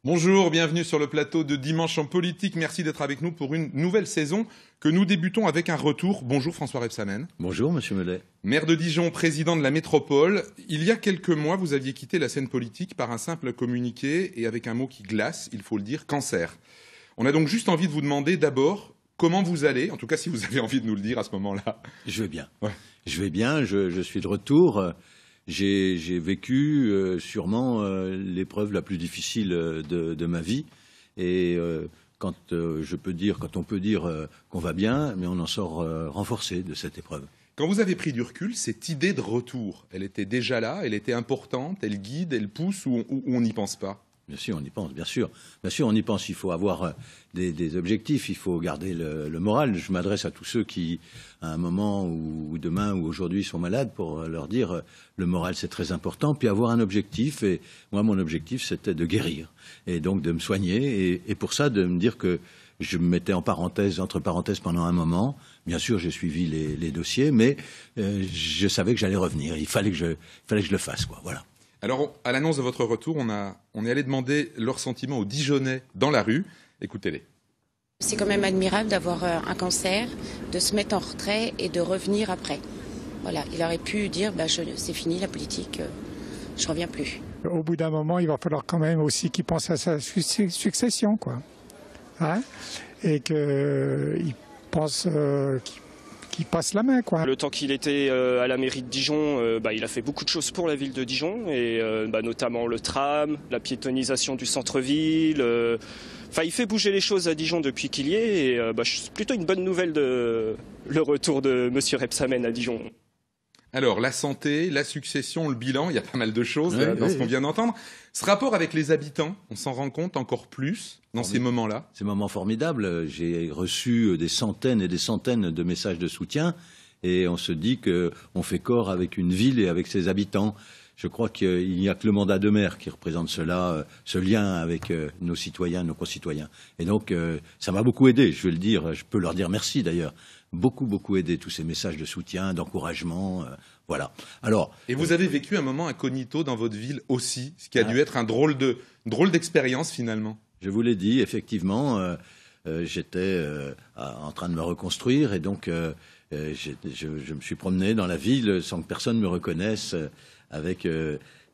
Bonjour, bienvenue sur le plateau de Dimanche en politique. Merci d'être avec nous pour une nouvelle saison que nous débutons avec un retour. Bonjour François Rebsamen. Bonjour Monsieur Mellet. Maire de Dijon, président de la métropole. Il y a quelques mois, vous aviez quitté la scène politique par un simple communiqué et avec un mot qui glace, il faut le dire, cancer. On a donc juste envie de vous demander d'abord comment vous allez, en tout cas si vous avez envie de nous le dire à ce moment-là. Je vais bien. Ouais. Je vais bien, je suis de retour. J'ai vécu sûrement l'épreuve la plus difficile de ma vie. Et quand on peut dire qu'on va bien, mais on en sort renforcé de cette épreuve. Quand vous avez pris du recul, cette idée de retour, elle était déjà là, elle était importante, elle guide, elle pousse ou on n'y pense pas? Bien sûr, on y pense, bien sûr. Bien sûr, on y pense. Il faut avoir des objectifs, il faut garder le moral. Je m'adresse à tous ceux qui, à un moment ou demain ou aujourd'hui, sont malades pour leur dire le moral, c'est très important. Puis avoir un objectif. Et moi, mon objectif, c'était de guérir. Et donc de me soigner. Et pour ça, de me dire que je me mettais entre parenthèses pendant un moment. Bien sûr, j'ai suivi les dossiers, mais je savais que j'allais revenir. Il fallait que je le fasse, quoi. Voilà. Alors, à l'annonce de votre retour, on est allé demander leurs sentiments aux Dijonnais dans la rue. Écoutez-les. C'est quand même admirable d'avoir un cancer, de se mettre en retrait et de revenir après. Voilà, il aurait pu dire c'est fini la politique, je reviens plus. Au bout d'un moment, il va falloir quand même aussi qu'il pense à sa succession, quoi. Hein, et qu'il pense qu'il passe la main, quoi. Le temps qu'il était à la mairie de Dijon, il a fait beaucoup de choses pour la ville de Dijon, et notamment le tram, la piétonisation du centre-ville. Il fait bouger les choses à Dijon depuis qu'il y est, et c'est plutôt une bonne nouvelle le retour de Monsieur Rebsamen à Dijon. Alors, la santé, la succession, le bilan, il y a pas mal de choses dans ce qu'on vient d'entendre. Ce rapport avec les habitants, on s'en rend compte encore plus dans ces moments-là. Ces moments formidables. J'ai reçu des centaines et des centaines de messages de soutien et on se dit qu'on fait corps avec une ville et avec ses habitants. Je crois qu'il n'y a que le mandat de maire qui représente cela, ce lien avec nos citoyens, nos concitoyens. Et donc, ça m'a beaucoup aidé, je vais le dire. Je peux leur dire merci d'ailleurs. Beaucoup aidé, tous ces messages de soutien, d'encouragement, voilà. Alors, et vous avez vécu un moment incognito dans votre ville aussi, ce qui a dû être un drôle d'expérience finalement. Je vous l'ai dit, effectivement, j'étais en train de me reconstruire et donc je me suis promené dans la ville sans que personne me reconnaisse avec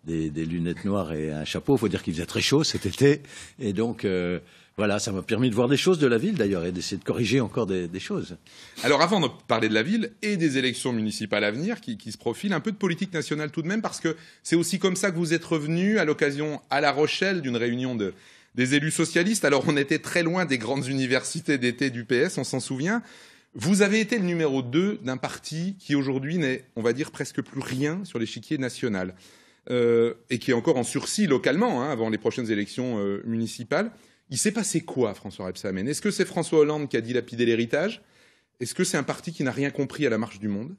des lunettes noires et un chapeau. Il faut dire qu'il faisait très chaud cet été et donc voilà, ça m'a permis de voir des choses de la ville d'ailleurs et d'essayer de corriger encore des choses. Alors avant de parler de la ville et des élections municipales à venir qui se profilent, un peu de politique nationale tout de même, parce que c'est aussi comme ça que vous êtes revenu à l'occasion à La Rochelle d'une réunion des élus socialistes. Alors on était très loin des grandes universités d'été du PS, on s'en souvient. Vous avez été le numéro 2 d'un parti qui aujourd'hui n'est, on va dire, presque plus rien sur l'échiquier national et qui est encore en sursis localement avant les prochaines élections municipales. Il s'est passé quoi, François Rebsamen? Est-ce que c'est François Hollande qui a dilapidé l'héritage? Est-ce que c'est un parti qui n'a rien compris à la marche du monde?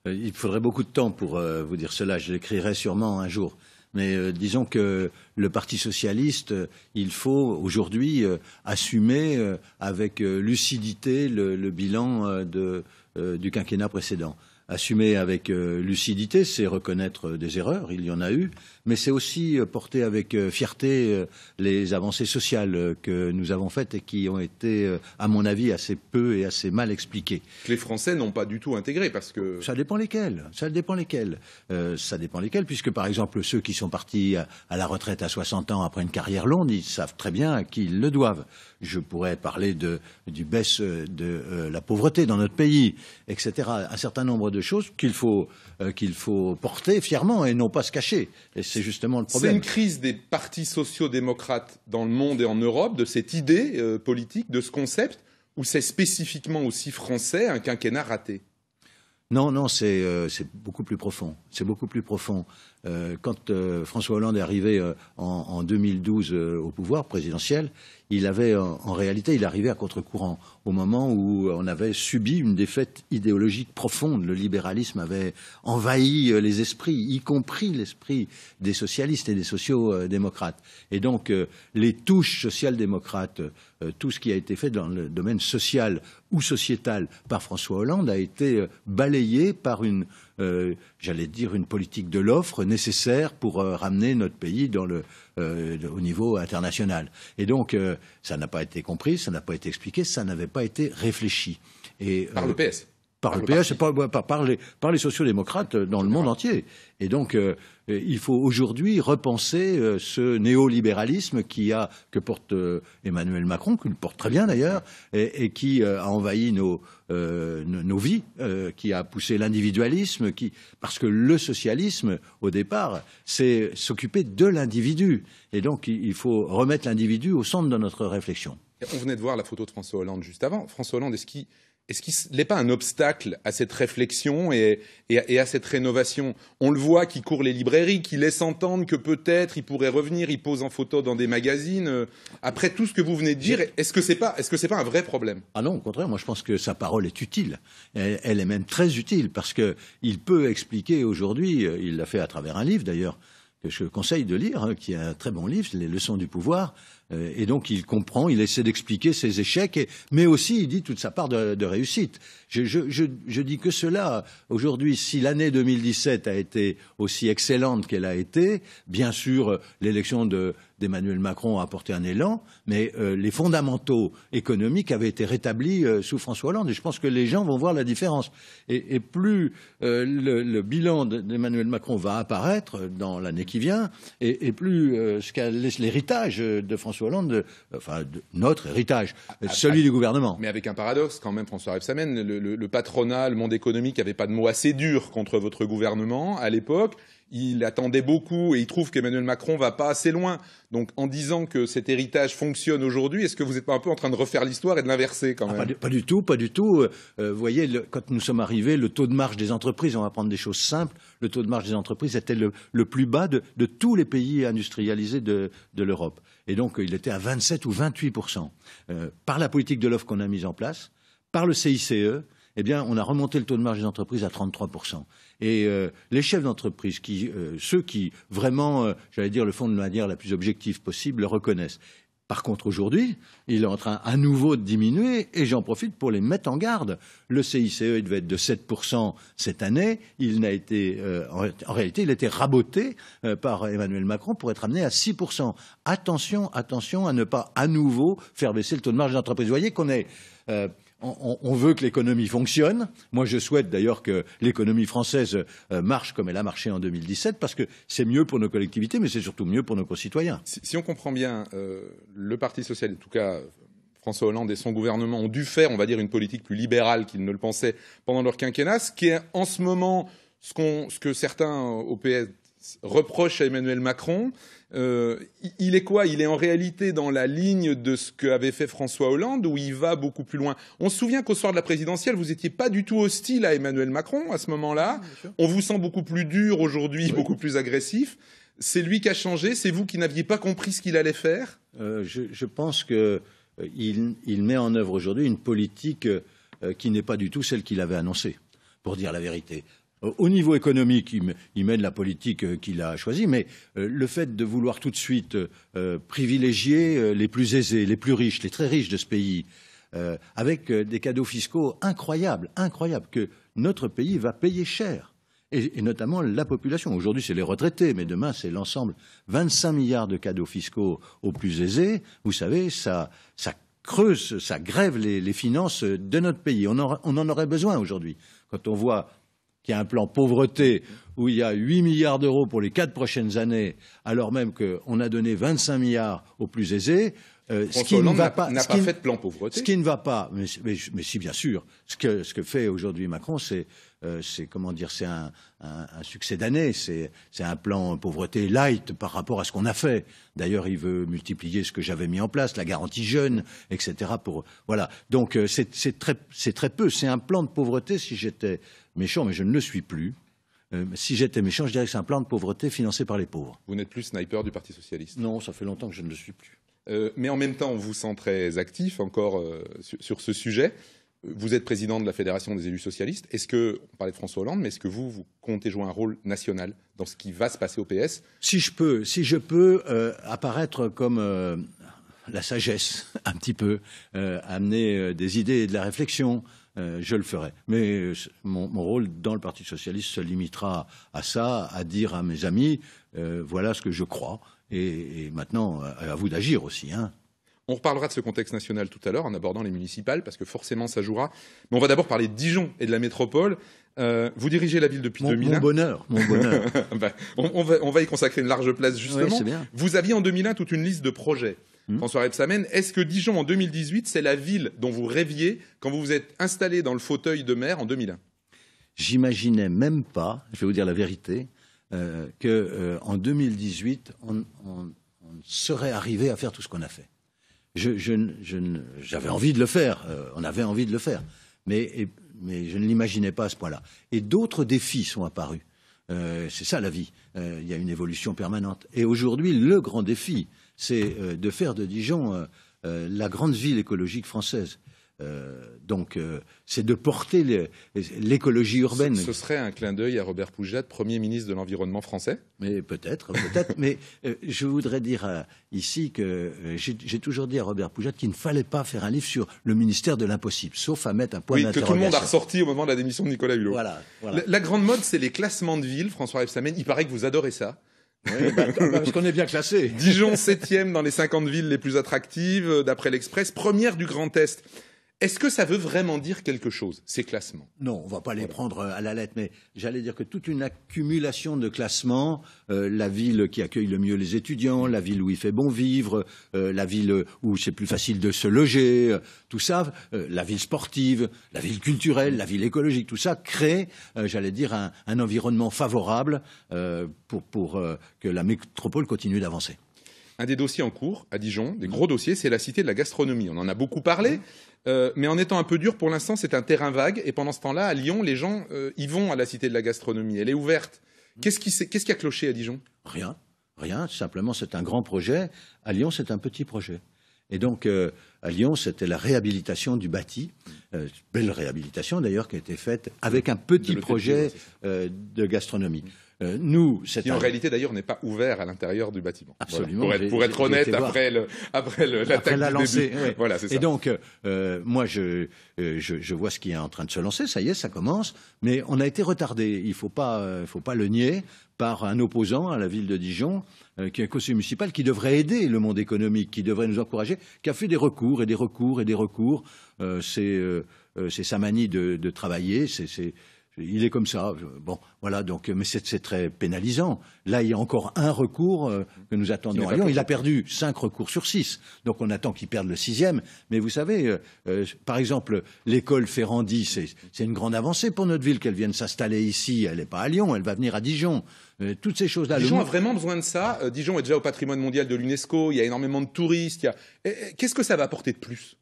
Il faudrait beaucoup de temps pour vous dire cela. Je l'écrirai sûrement un jour. Mais disons que le Parti socialiste, il faut aujourd'hui assumer avec lucidité le bilan du quinquennat précédent. Assumer avec lucidité, c'est reconnaître des erreurs, il y en a eu, mais c'est aussi porter avec fierté les avancées sociales que nous avons faites et qui ont été, à mon avis, assez peu et assez mal expliquées. Que les Français n'ont pas du tout intégré, parce que... Ça dépend lesquels, puisque par exemple ceux qui sont partis à la retraite à 60 ans après une carrière longue, ils savent très bien à qui ils le doivent. Je pourrais parler du baisse de la pauvreté dans notre pays, etc. Un certain nombre de choses qu'il faut porter fièrement et non pas se cacher. Et c'est justement le problème. C'est une crise des partis sociaux-démocrates dans le monde et en Europe, de cette idée politique, de ce concept, ou c'est spécifiquement aussi français, un quinquennat raté? Non, c'est beaucoup plus profond. C'est beaucoup plus profond. Quand François Hollande est arrivé en 2012 au pouvoir présidentiel, il avait en réalité, il arrivait à contre-courant au moment où on avait subi une défaite idéologique profonde. Le libéralisme avait envahi les esprits, y compris l'esprit des socialistes et des sociaux-démocrates. Et donc les touches social-démocrates, tout ce qui a été fait dans le domaine social ou sociétal par François Hollande a été balayé par une j'allais dire, une politique de l'offre nécessaire pour ramener notre pays au niveau international. Et donc, ça n'a pas été compris, ça n'a pas été expliqué, ça n'avait pas été réfléchi. Et, par le PS. Par le PS, par les sociodémocrates dans le monde entier. Et donc, il faut aujourd'hui repenser ce néolibéralisme que porte Emmanuel Macron, qu'il porte très bien d'ailleurs, et qui a envahi nos vies, qui a poussé l'individualisme, parce que le socialisme, au départ, c'est s'occuper de l'individu. Et donc, il faut remettre l'individu au centre de notre réflexion. On venait de voir la photo de François Hollande juste avant. François Hollande, est-ce qu'il n'est pas un obstacle à cette réflexion et à cette rénovation? On le voit qui court les librairies, qui laisse entendre que peut-être il pourrait revenir, il pose en photo dans des magazines. Après tout ce que vous venez de dire, est-ce que c'est pas un vrai problème? Ah non, au contraire, moi je pense que sa parole est utile. Elle est même très utile parce qu'il peut expliquer aujourd'hui, il l'a fait à travers un livre d'ailleurs, que je conseille de lire, qui est un très bon livre, Les leçons du pouvoir. Et donc il comprend, il essaie d'expliquer ses échecs, mais aussi il dit toute sa part de réussite. Je dis que cela, aujourd'hui, si l'année 2017 a été aussi excellente qu'elle a été, bien sûr, l'élection d'Emmanuel Macron a apporté un élan, mais les fondamentaux économiques avaient été rétablis sous François Hollande. Et je pense que les gens vont voir la différence. Et plus le bilan d'Emmanuel Macron va apparaître dans l'année qui vient, et plus l'héritage de François Hollande, notre héritage, celui du gouvernement. Mais avec un paradoxe quand même, François Rebsamen, le patronat, le monde économique n'avait pas de mots assez durs contre votre gouvernement à l'époque. Il attendait beaucoup et il trouve qu'Emmanuel Macron va pas assez loin. Donc, en disant que cet héritage fonctionne aujourd'hui, est-ce que vous n'êtes pas un peu en train de refaire l'histoire et de l'inverser quand même? Pas du tout. Vous voyez, quand nous sommes arrivés, le taux de marge des entreprises, on va prendre des choses simples, le taux de marge des entreprises était le plus bas de tous les pays industrialisés de l'Europe. Et donc, il était à 27 ou 28%. Par la politique de l'offre qu'on a mise en place, par le CICE, eh bien, on a remonté le taux de marge des entreprises à 33%. Et les chefs d'entreprise, ceux qui vraiment, j'allais dire, le font de manière la plus objective possible, le reconnaissent. Par contre, aujourd'hui, il est en train à nouveau de diminuer, et j'en profite pour les mettre en garde. Le CICE, il devait être de 7% cette année. Il n'a été, en réalité, il a été raboté par Emmanuel Macron pour être amené à 6%. Attention à ne pas à nouveau faire baisser le taux de marge des entreprises. Vous voyez qu'on est... On veut que l'économie fonctionne. Moi, je souhaite d'ailleurs que l'économie française marche comme elle a marché en 2017, parce que c'est mieux pour nos collectivités, mais c'est surtout mieux pour nos concitoyens. Si on comprend bien, le Parti socialiste, en tout cas François Hollande et son gouvernement, ont dû faire, on va dire, une politique plus libérale qu'ils ne le pensaient pendant leur quinquennat, ce qui est en ce moment ce que certains au PS reprochent à Emmanuel Macron. Il est quoi? Il est en réalité dans la ligne de ce qu'avait fait François Hollande, ou il va beaucoup plus loin? On se souvient qu'au soir de la présidentielle, vous n'étiez pas du tout hostile à Emmanuel Macron à ce moment-là. On vous sent beaucoup plus dur aujourd'hui, oui. Beaucoup plus agressif. C'est lui qui a changé? C'est vous qui n'aviez pas compris ce qu'il allait faire? Je pense qu'il met en œuvre aujourd'hui une politique qui n'est pas du tout celle qu'il avait annoncée, pour dire la vérité. Au niveau économique, il mène la politique qu'il a choisie, mais le fait de vouloir tout de suite privilégier les plus aisés, les plus riches, les très riches de ce pays, avec des cadeaux fiscaux incroyables, que notre pays va payer cher, et notamment la population. Aujourd'hui, c'est les retraités, mais demain, c'est l'ensemble. 25 milliards de cadeaux fiscaux aux plus aisés, vous savez, ça creuse, ça grève les finances de notre pays. On en aurait besoin aujourd'hui. Quand on voit qu'il y a un plan pauvreté où il y a 8 milliards d'euros pour les 4 prochaines années, alors même qu'on a donné 25 milliards aux plus aisés. François Hollande n'a pas fait de plan pauvreté. Ce qui ne va pas, mais si bien sûr, ce que fait aujourd'hui Macron, c'est comment dire, c'est un succès d'année, c'est un plan pauvreté light par rapport à ce qu'on a fait. D'ailleurs, il veut multiplier ce que j'avais mis en place, la garantie jeune, etc. Voilà. Donc c'est très peu. C'est un plan de pauvreté, si j'étais méchant, mais je ne le suis plus. Si j'étais méchant, je dirais que c'est un plan de pauvreté financé par les pauvres. Vous n'êtes plus sniper du Parti socialiste? Non, ça fait longtemps que je ne le suis plus. Mais en même temps, on vous sent très actif encore sur ce sujet. Vous êtes président de la Fédération des élus socialistes. On parlait de François Hollande, mais est-ce que vous comptez jouer un rôle national dans ce qui va se passer au PS? Si je peux apparaître comme la sagesse, un petit peu, amener des idées et de la réflexion, je le ferai. Mais mon rôle dans le Parti socialiste se limitera à ça, à dire à mes amis, voilà ce que je crois. Et maintenant, à vous d'agir aussi, hein. On reparlera de ce contexte national tout à l'heure en abordant les municipales, parce que forcément ça jouera. Mais on va d'abord parler de Dijon et de la métropole. Vous dirigez la ville depuis 2001. Mon bonheur. Ben, on va y consacrer une large place justement. Oui, c'est bien. Vous aviez en 2001 toute une liste de projets. François Rebsamen, est-ce que Dijon en 2018, c'est la ville dont vous rêviez quand vous vous êtes installé dans le fauteuil de maire en 2001 ? J'imaginais même pas, je vais vous dire la vérité, qu'en 2018, on serait arrivé à faire tout ce qu'on a fait. J'avais envie de le faire, on avait envie de le faire, mais je ne l'imaginais pas à ce point-là. Et d'autres défis sont apparus. C'est ça la vie. Il y a une évolution permanente. Et aujourd'hui, le grand défi, c'est de faire de Dijon la grande ville écologique française. Donc, c'est de porter l'écologie urbaine. Ce serait un clin d'œil à Robert Poujade, Premier ministre de l'Environnement français ? Mais peut-être. Mais je voudrais dire ici que j'ai toujours dit à Robert Poujade qu'il ne fallait pas faire un livre sur le ministère de l'impossible, sauf à mettre un point d'interrogation. Que tout le monde a ressorti au moment de la démission de Nicolas Hulot. Voilà. La grande mode, c'est les classements de villes. François Rebsamen, il paraît que vous adorez ça. Oui, parce qu'on est bien classé. Dijon, 7e dans les 50 villes les plus attractives, d'après l'Express, première du Grand Est. Est-ce que ça veut vraiment dire quelque chose, ces classements ? Non, on ne va pas les prendre à la lettre, mais j'allais dire que toute une accumulation de classements, la ville qui accueille le mieux les étudiants, la ville où il fait bon vivre, la ville où c'est plus facile de se loger, tout ça, la ville sportive, la ville culturelle, la ville écologique, tout ça crée, j'allais dire, un environnement favorable pour que la métropole continue d'avancer. Un des dossiers en cours à Dijon, des gros dossiers, c'est la Cité de la gastronomie. On en a beaucoup parlé. Mais en étant un peu dur, pour l'instant, c'est un terrain vague. Et pendant ce temps-là, à Lyon, les gens y vont à la Cité de la Gastronomie. Elle est ouverte. Qu'est-ce qui a cloché à Dijon ? Rien. Simplement, c'est un grand projet. À Lyon, c'est un petit projet. Et donc, à Lyon, c'était la réhabilitation du bâti. Belle réhabilitation, d'ailleurs, qui a été faite avec un petit projet de gastronomie. Qui en réalité d'ailleurs n'est pas ouvert à l'intérieur du bâtiment. Absolument. Voilà. Pour être honnête, après la lancée. Oui. Voilà, c'est ça. Et donc, moi, je vois ce qui est en train de se lancer. Ça y est, ça commence. Mais on a été retardé. Il faut pas le nier par un opposant à la ville de Dijon, qui est un conseiller municipal qui devrait aider le monde économique, qui devrait nous encourager, qui a fait des recours et des recours et des recours. C'est sa manie de travailler. Il est comme ça. Bon, voilà. Donc, mais c'est très pénalisant. Là, il y a encore un recours que nous attendons à Lyon. Il a perdu 5 recours sur 6. Donc, on attend qu'il perde le 6e. Mais vous savez, par exemple, l'école Ferrandi, c'est une grande avancée pour notre ville qu'elle vienne s'installer ici. Elle n'est pas à Lyon, elle va venir à Dijon. Toutes ces choses-là. Dijon a vraiment besoin de ça. Dijon est déjà au patrimoine mondial de l'UNESCO. Il y a énormément de touristes. Qu'est-ce que ça va apporter de plus ?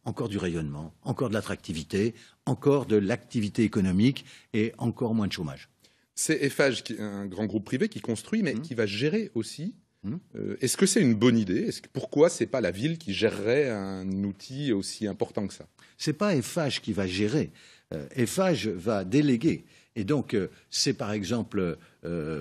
Encore du rayonnement, encore de l'attractivité, encore de l'activité économique et encore moins de chômage. C'est Eiffage, un grand groupe privé qui construit, mais qui va gérer aussi. Est-ce que c'est une bonne idée ? Pourquoi c'est pas la ville qui gérerait un outil aussi important que ça ? C'est pas Eiffage qui va gérer. Eiffage va déléguer. Et donc, c'est par exemple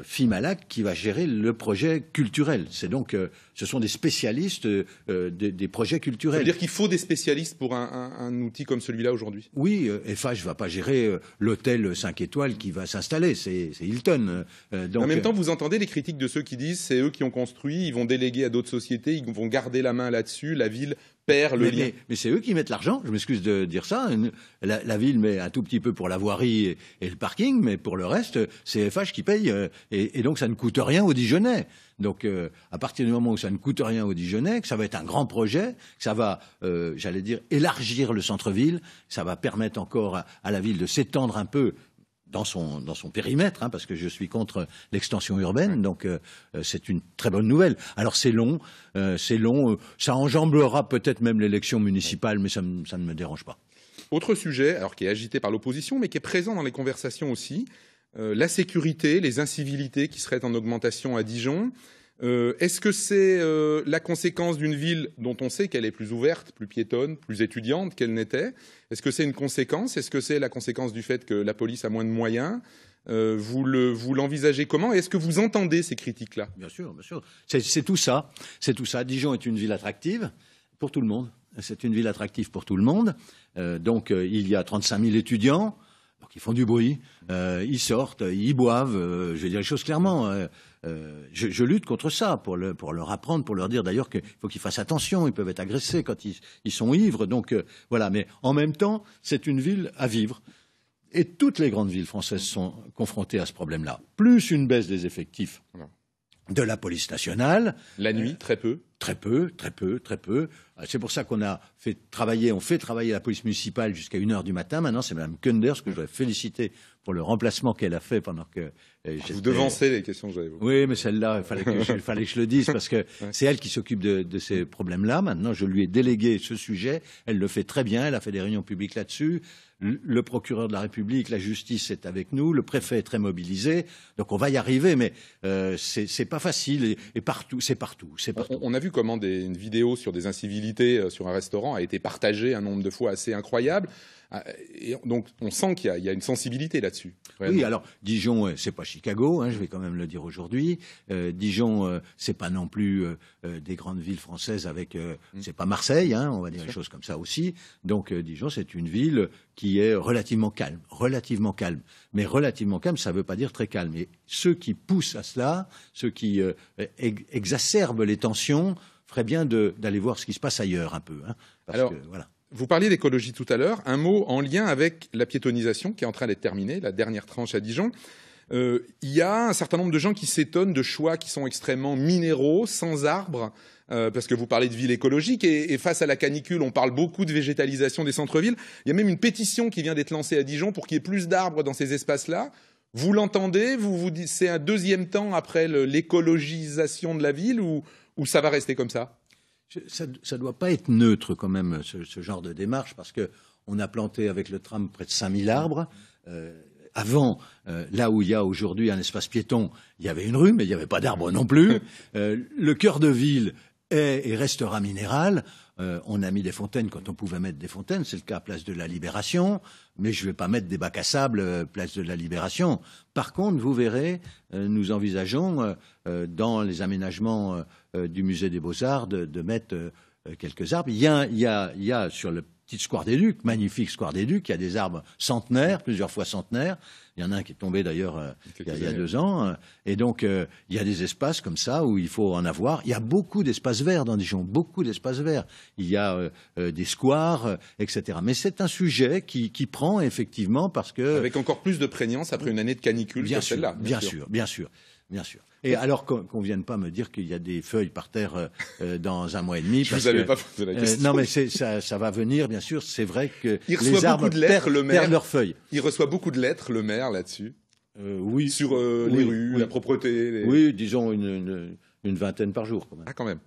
Fimalac qui va gérer le projet culturel. Ce sont des spécialistes des projets culturels. Ça veut dire qu'il faut des spécialistes pour un outil comme celui-là aujourd'hui ? Oui, Eiffage ne va pas gérer l'hôtel 5 étoiles qui va s'installer, c'est Hilton. Donc, en même temps, vous entendez les critiques de ceux qui disent c'est eux qui ont construit, ils vont déléguer à d'autres sociétés, ils vont garder la main là-dessus, la ville perd le lien. Mais c'est eux qui mettent l'argent, je m'excuse de dire ça. La ville met un tout petit peu pour la voirie et le parking, mais pour le reste, c'est Eiffage qui paye. Et donc, ça ne coûte rien aux Dijonnais. Donc, à partir du moment où ça ne coûte rien aux Dijonnais, que ça va être un grand projet, que ça va, j'allais dire, élargir le centre-ville, ça va permettre encore à la ville de s'étendre un peu dans son périmètre, parce que je suis contre l'extension urbaine, donc c'est une très bonne nouvelle. Alors c'est long, ça enjambera peut-être même l'élection municipale, mais ça ne me dérange pas. Autre sujet, alors qui est agité par l'opposition, mais qui est présent dans les conversations aussi, la sécurité, les incivilités qui seraient en augmentation à Dijon. Est-ce que c'est la conséquence d'une ville dont on sait qu'elle est plus ouverte, plus piétonne, plus étudiante qu'elle n'était ? Est-ce que c'est une conséquence ? Est-ce que c'est la conséquence du fait que la police a moins de moyens ? Vous l'envisagez comment ? Et est-ce que vous entendez ces critiques-là ? Bien sûr. C'est tout ça. Dijon est une ville attractive pour tout le monde. c'est une ville attractive pour tout le monde. Donc il y a 35 000 étudiants. Donc ils font du bruit, ils sortent, ils boivent. Je vais dire les choses clairement. Je lutte contre ça pour leur apprendre, pour leur dire d'ailleurs qu'il faut qu'ils fassent attention. Ils peuvent être agressés quand ils sont ivres. Donc voilà. Mais en même temps, c'est une ville à vivre. Et toutes les grandes villes françaises sont confrontées à ce problème-là. Plus une baisse des effectifs de la police nationale. La nuit, très peu. Très peu. C'est pour ça qu'on fait travailler la police municipale jusqu'à 1h du matin. Maintenant, c'est Mme Kunders que je voudrais féliciter pour le remplacement qu'elle a fait pendant que vous devancez les questions que j'avais. Oui, mais celle-là, il fallait que je le dise parce que c'est elle qui s'occupe de ces problèmes-là. Maintenant, je lui ai délégué ce sujet. Elle le fait très bien. Elle a fait des réunions publiques là-dessus. Le procureur de la République, la justice est avec nous. Le préfet est très mobilisé. Donc, on va y arriver, mais c'est pas facile. Et partout, c'est partout. On a vu comment une vidéo sur des incivilités sur un restaurant a été partagée un nombre de fois assez incroyable. Et donc, on sent qu'il y a une sensibilité là-dessus. Oui, alors, Dijon, c'est pas Chicago, je vais quand même le dire aujourd'hui. Dijon, c'est pas non plus des grandes villes françaises avec... c'est pas Marseille, on va dire les choses comme ça aussi. Donc, Dijon, c'est une ville qui est relativement calme. Mais relativement calme, ça veut pas dire très calme. Et ceux qui poussent à cela, ceux qui exacerbent les tensions, feraient bien d'aller voir ce qui se passe ailleurs un peu. Alors, voilà. Vous parliez d'écologie tout à l'heure, un mot en lien avec la piétonisation qui est en train d'être terminée, la dernière tranche à Dijon. Il y a un certain nombre de gens qui s'étonnent de choix qui sont extrêmement minéraux, sans arbres, parce que vous parlez de ville écologique, et face à la canicule, on parle beaucoup de végétalisation des centres-villes. Il y a même une pétition qui vient d'être lancée à Dijon pour qu'il y ait plus d'arbres dans ces espaces-là. Vous l'entendez, vous dites c'est un deuxième temps après l'écologisation de la ville, ou ça va rester comme ça ? Ça ne doit pas être neutre quand même, ce genre de démarche, parce qu'on a planté avec le tram près de 5000 arbres. Avant, là où il y a aujourd'hui un espace piéton, il y avait une rue, mais il n'y avait pas d'arbres non plus. Le cœur de ville est et restera minéral. On a mis des fontaines quand on pouvait mettre des fontaines, c'est le cas à Place de la Libération, mais je ne vais pas mettre des bacs à sable Place de la Libération. Par contre, vous verrez, nous envisageons dans les aménagements du musée des Beaux-Arts de mettre quelques arbres. Il y a sur le petit square des Ducs, magnifique square des Ducs, il y a des arbres centenaires, plusieurs fois centenaires. Il y en a un qui est tombé d'ailleurs il y a 2 ans. Et donc, il y a des espaces comme ça où il faut en avoir. Il y a beaucoup d'espaces verts dans Dijon, beaucoup d'espaces verts. Il y a des squares, etc. Mais c'est un sujet qui prend effectivement parce que... Avec encore plus de prégnance après une année de canicule que celle-là. Bien sûr. Et alors qu'on ne vienne pas me dire qu'il y a des feuilles par terre dans 1 mois et demi. Je ne vous avais pas posé la question. Non, mais ça va venir, bien sûr. C'est vrai que les arbres perdent leurs feuilles. Il reçoit beaucoup de lettres, le maire, là-dessus. Oui. Sur les rues, la propreté. Oui, disons une vingtaine par jour, quand même. Ah, quand même.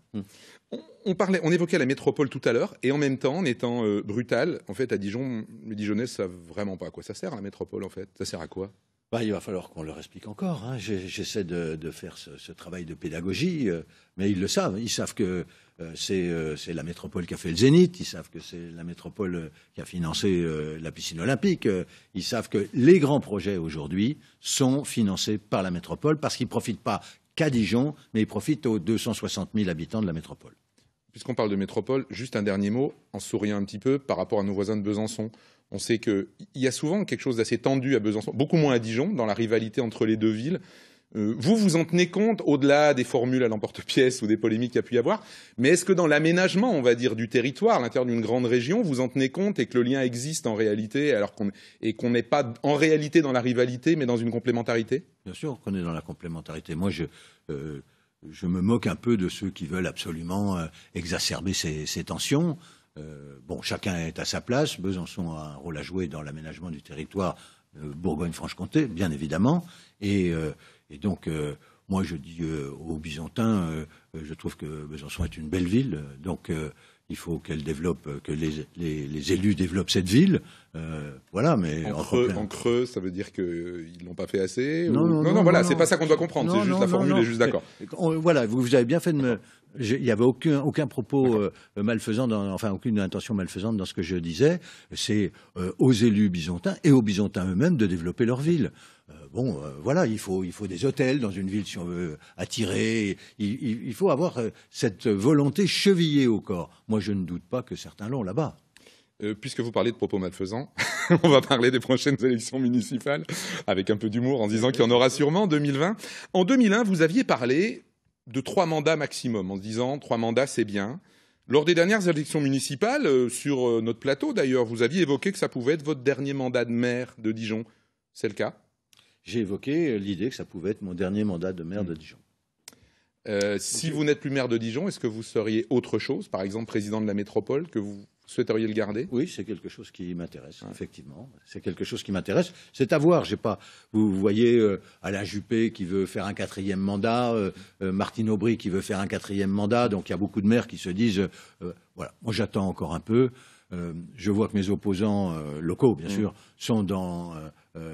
On évoquait la métropole tout à l'heure, et en même temps, en étant brutal, en fait, à Dijon, les Dijonnais ne savent vraiment pas à quoi ça sert, la métropole, en fait. Ça sert à quoi ? Il va falloir qu'on leur explique encore. J'essaie de faire ce travail de pédagogie, mais ils le savent. Ils savent que c'est la métropole qui a fait le Zénith. Ils savent que c'est la métropole qui a financé la piscine olympique. Ils savent que les grands projets aujourd'hui sont financés par la métropole parce qu'ils ne profitent pas qu'à Dijon, mais ils profitent aux 260 000 habitants de la métropole. Puisqu'on parle de métropole, juste un dernier mot, en souriant un petit peu par rapport à nos voisins de Besançon. On sait qu'il y a souvent quelque chose d'assez tendu à Besançon, beaucoup moins à Dijon, dans la rivalité entre les deux villes. Vous en tenez compte, au-delà des formules à l'emporte-pièce ou des polémiques qu'il y a pu y avoir, mais est-ce que dans l'aménagement, on va dire, du territoire, à l'intérieur d'une grande région, vous en tenez compte et que le lien existe en réalité, alors qu'on n'est pas en réalité dans la rivalité, mais dans une complémentarité ? Bien sûr qu'on est dans la complémentarité. Moi, je me moque un peu de ceux qui veulent absolument exacerber ces tensions. Chacun est à sa place. Besançon a un rôle à jouer dans l'aménagement du territoire Bourgogne-Franche-Comté, bien évidemment. Et donc, moi, je dis aux Bisontins, je trouve que Besançon est une belle ville. Donc, il faut qu'elle développe, que les élus développent cette ville. Voilà, mais en creux, ça veut dire qu'ils l'ont pas fait assez. Non, voilà, c'est pas ça qu'on doit comprendre. C'est juste la formule, est juste d'accord. Voilà, vous avez bien fait de Il n'y avait aucun propos malfaisant, aucune intention malfaisante dans ce que je disais. C'est aux élus bisontins et aux bisontins eux-mêmes de développer leur ville. Voilà, il faut des hôtels dans une ville si on veut attirer. Il faut avoir cette volonté chevillée au corps. Moi, je ne doute pas que certains l'ont là-bas. Puisque vous parlez de propos malfaisants, on va parler des prochaines élections municipales avec un peu d'humour en disant qu'il y en aura sûrement en 2020. En 2001, vous aviez parlé de 3 mandats maximum, en se disant 3 mandats c'est bien. Lors des dernières élections municipales, sur notre plateau d'ailleurs, vous aviez évoqué que ça pouvait être votre dernier mandat de maire de Dijon. C'est le cas? J'ai évoqué l'idée que ça pouvait être mon dernier mandat de maire de Dijon. Si vous n'êtes plus maire de Dijon, est-ce que vous seriez autre chose, par exemple président de la métropole, que vous souhaiteriez le garder? Oui, c'est quelque chose qui m'intéresse, effectivement. C'est quelque chose qui m'intéresse. C'est à voir. Vous voyez Alain Juppé qui veut faire un 4e mandat, Martine Aubry qui veut faire un 4e mandat. Donc il y a beaucoup de maires qui se disent voilà, moi j'attends encore un peu. Je vois que mes opposants locaux, bien sûr, sont dans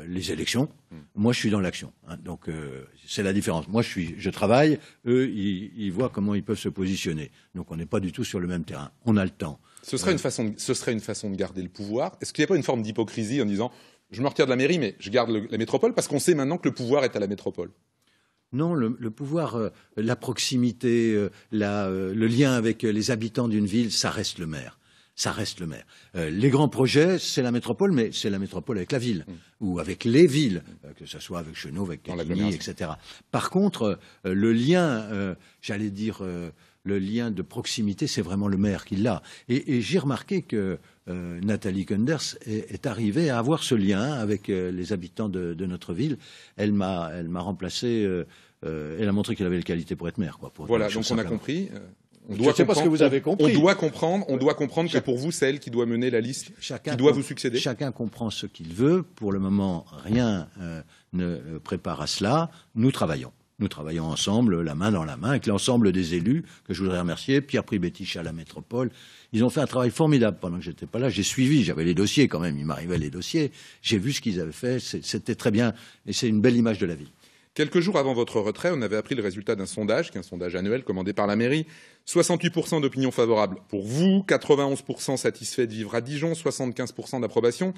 les élections. Moi, je suis dans l'action. Donc, c'est la différence. Moi, je travaille. Eux, ils voient comment ils peuvent se positionner. Donc, on n'est pas du tout sur le même terrain. On a le temps. Ce serait une façon de garder le pouvoir. Est-ce qu'il n'y a pas une forme d'hypocrisie en disant je me retire de la mairie, mais je garde la métropole parce qu'on sait maintenant que le pouvoir est à la métropole? Non, le pouvoir, la proximité, le lien avec les habitants d'une ville, ça reste le maire. Ça reste le maire. Les grands projets, c'est la métropole, mais c'est la métropole avec la ville, ou avec les villes, que ce soit avec Chenôve, avec Catigny, etc. Par contre, le lien, le lien de proximité, c'est vraiment le maire qui l'a. Et j'ai remarqué que Nathalie Kunders est arrivée à avoir ce lien avec les habitants de notre ville. Elle m'a remplacé, elle a montré qu'elle avait les qualités pour être maire. Voilà, donc on a compris. On doit comprendre que pour vous, c'est elle qui doit mener la liste, qui doit vous succéder. Chacun comprend ce qu'il veut. Pour le moment, rien ne prépare à cela. Nous travaillons. Nous travaillons ensemble, la main dans la main, avec l'ensemble des élus, que je voudrais remercier, Pierre Pribetich à la métropole. Ils ont fait un travail formidable pendant que j'étais pas là. J'ai suivi, j'avais les dossiers quand même, il m'arrivait les dossiers. J'ai vu ce qu'ils avaient fait, c'était très bien, et c'est une belle image de la ville. Quelques jours avant votre retrait, on avait appris le résultat d'un sondage, qui est un sondage annuel commandé par la mairie. 68% d'opinion favorable pour vous, 91% satisfait de vivre à Dijon, 75% d'approbation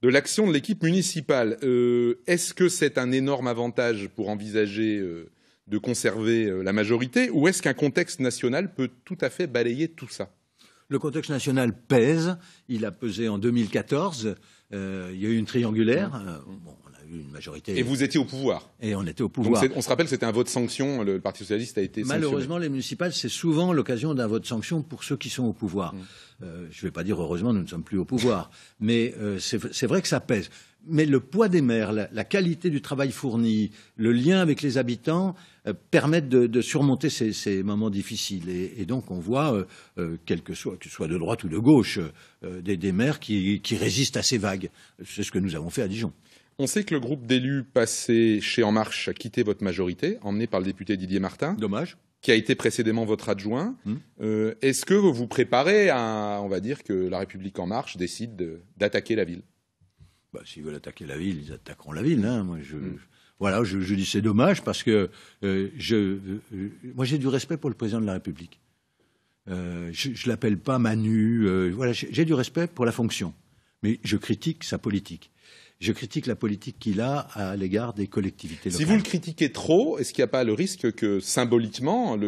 de l'action de l'équipe municipale. Est-ce que c'est un énorme avantage pour envisager de conserver la majorité, ou est-ce qu'un contexte national peut tout à fait balayer tout ça? Le contexte national pèse. Il a pesé en 2014. Il y a eu une triangulaire. Une majorité. Et vous étiez au pouvoir. Et on était au pouvoir. Donc on se rappelle, c'était un vote sanction. Le Parti socialiste a été sanctionné. Malheureusement, les municipales, c'est souvent l'occasion d'un vote sanction pour ceux qui sont au pouvoir. Je ne vais pas dire heureusement, nous ne sommes plus au pouvoir. Mais c'est vrai que ça pèse. Mais le poids des maires, la qualité du travail fourni, le lien avec les habitants permettent de surmonter ces moments difficiles. Et donc on voit, que ce soit de droite ou de gauche, des maires qui résistent à ces vagues. C'est ce que nous avons fait à Dijon. On sait que le groupe d'élus passé chez En Marche a quitté votre majorité, emmené par le député Didier Martin. Dommage. Qui a été précédemment votre adjoint. Est-ce que vous vous préparez à, on va dire, que La République En Marche décide d'attaquer la ville? S'ils veulent attaquer la ville, ils attaqueront la ville. Moi, je dis c'est dommage parce que moi j'ai du respect pour le président de la République. Je l'appelle pas Manu. J'ai du respect pour la fonction, mais je critique sa politique. Je critique la politique qu'il a à l'égard des collectivités locales. Si vous le critiquez trop, est-ce qu'il n'y a pas le risque que symboliquement,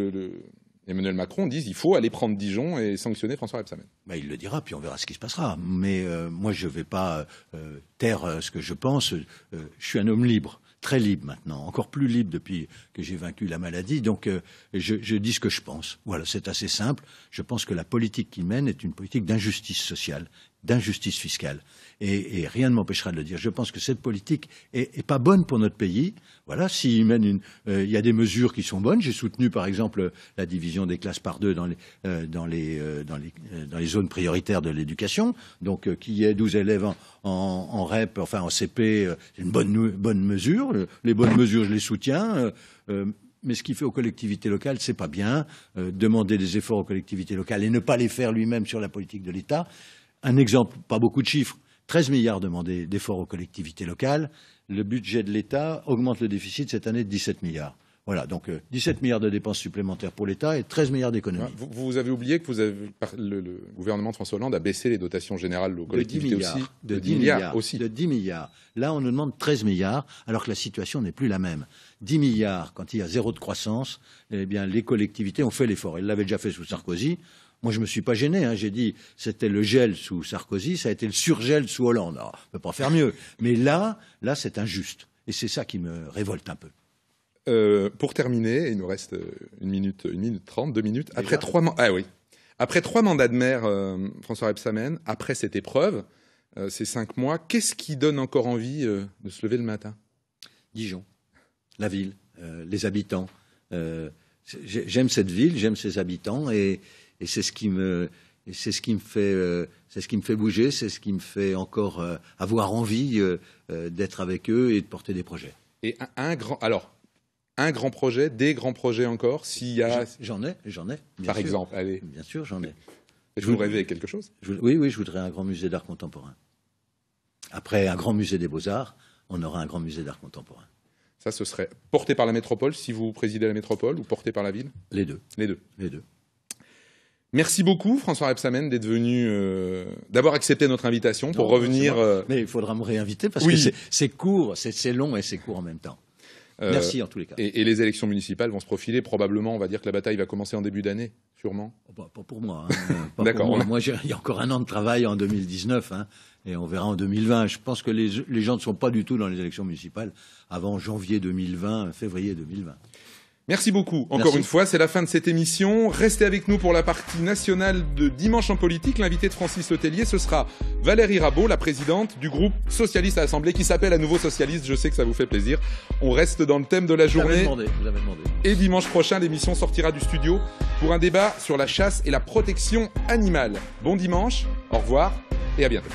Emmanuel Macron dise qu'il faut aller prendre Dijon et sanctionner François Rebsamen? Il le dira, puis on verra ce qui se passera. Mais moi, je ne vais pas taire ce que je pense. Je suis un homme libre, très libre maintenant, encore plus libre depuis que j'ai vaincu la maladie. Donc, je dis ce que je pense. Voilà, c'est assez simple. Je pense que la politique qu'il mène est une politique d'injustice sociale, d'injustice fiscale. Et rien ne m'empêchera de le dire. Je pense que cette politique est pas bonne pour notre pays. Voilà, s'il mène il y a des mesures qui sont bonnes. J'ai soutenu, par exemple, la division des classes par 2 dans les zones prioritaires de l'éducation. Donc, qu'il y ait 12 élèves en REP, enfin en CP, c'est une bonne mesure. Les bonnes mesures, je les soutiens. Mais ce qu'il fait aux collectivités locales, c'est pas bien. Demander des efforts aux collectivités locales et ne pas les faire lui-même sur la politique de l'État. Un exemple, pas beaucoup de chiffres. 13 milliards demandés d'efforts aux collectivités locales. Le budget de l'État augmente le déficit cette année de 17 milliards. Voilà, donc 17 milliards de dépenses supplémentaires pour l'État et 13 milliards d'économies. Vous avez oublié que le gouvernement de François Hollande a baissé les dotations générales aux collectivités aussi. De 10 milliards aussi. De 10 milliards. Là, on nous demande 13 milliards, alors que la situation n'est plus la même. 10 milliards, quand il y a zéro de croissance, eh bien, les collectivités ont fait l'effort. Elles l'avaient déjà fait sous Sarkozy. Moi, je me suis pas gêné. Hein. J'ai dit, c'était le gel sous Sarkozy, ça a été le surgel sous Hollande. Alors, on peut pas faire mieux. Mais là, c'est injuste. Et c'est ça qui me révolte un peu. Pour terminer, il nous reste 1 minute 30, 2 minutes. Après 3 mandats de maire, François Rebsamen, après cette épreuve, ces 5 mois, qu'est-ce qui donne encore envie de se lever le matin? Dijon, la ville, les habitants. J'aime cette ville, j'aime ses habitants, et c'est ce qui me fait bouger, c'est ce qui me fait encore avoir envie d'être avec eux et de porter des projets. Et un grand projet, des grands projets encore, s'il y a... J'en ai. Par exemple, allez. Bien sûr, j'en ai. Vous rêvez quelque chose? Oui, je voudrais un grand musée d'art contemporain. Après un grand musée des Beaux-Arts, on aura un grand musée d'art contemporain. Ça, ce serait porté par la métropole, si vous présidez la métropole, ou porté par la ville? Les deux. Les deux. Merci beaucoup, François Rebsamen, d'être venu, d'avoir accepté notre invitation pour revenir... Mais il faudra me réinviter, parce que c'est court, c'est long et c'est court en même temps. Merci en tous les cas. Et les élections municipales vont se profiler. Probablement, on va dire que la bataille va commencer en début d'année, sûrement. Pas pour moi. Hein. D'accord. Moi, il y a encore un an de travail en 2019, hein, et on verra en 2020. Je pense que les gens ne sont pas du tout dans les élections municipales avant janvier 2020, février 2020. Merci beaucoup. Encore une fois, c'est la fin de cette émission. Restez avec nous pour la partie nationale de Dimanche en politique. L'invité de Francis Letellier, ce sera Valérie Rabault, la présidente du groupe socialiste à l'Assemblée, qui s'appelle à nouveau socialiste. Je sais que ça vous fait plaisir. On reste dans le thème de la journée. Vous avez demandé. Et dimanche prochain, l'émission sortira du studio pour un débat sur la chasse et la protection animale. Bon dimanche, au revoir et à bientôt.